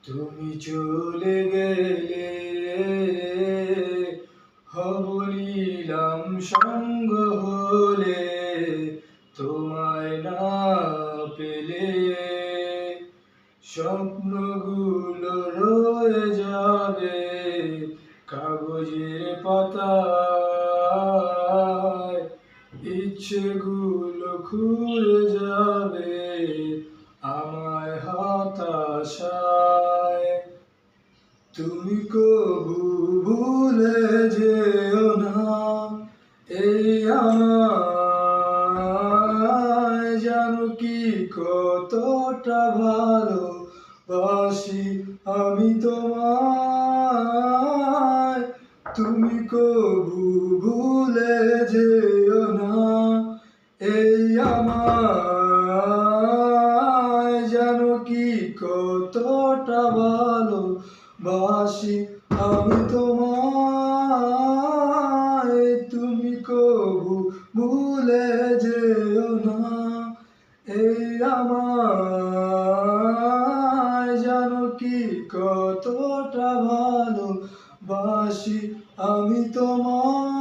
তুমি চলে গেলে হবলিলাম সঙ্গ হলে তোমায় না পেলে স্বপ্নগুলো রয়ে যাবে কাগজের পাতায়, ইচ্ছেগুলো খুলে যাবে আমায় হতাশায়। তুমি কবু ভুলে যেও না এই আমায়, জানো কি কতটা ভালোবাসি আমি তোমায়। তুমি কবু ভুলে যেও না এই আমায়, জানো কি কতটা ভালোবাসি আমি তোমায়। তুমি কবু ভুলে যেও না এই আমায়, জানো কি কতটা ভালোবাসি আমি তোমায়।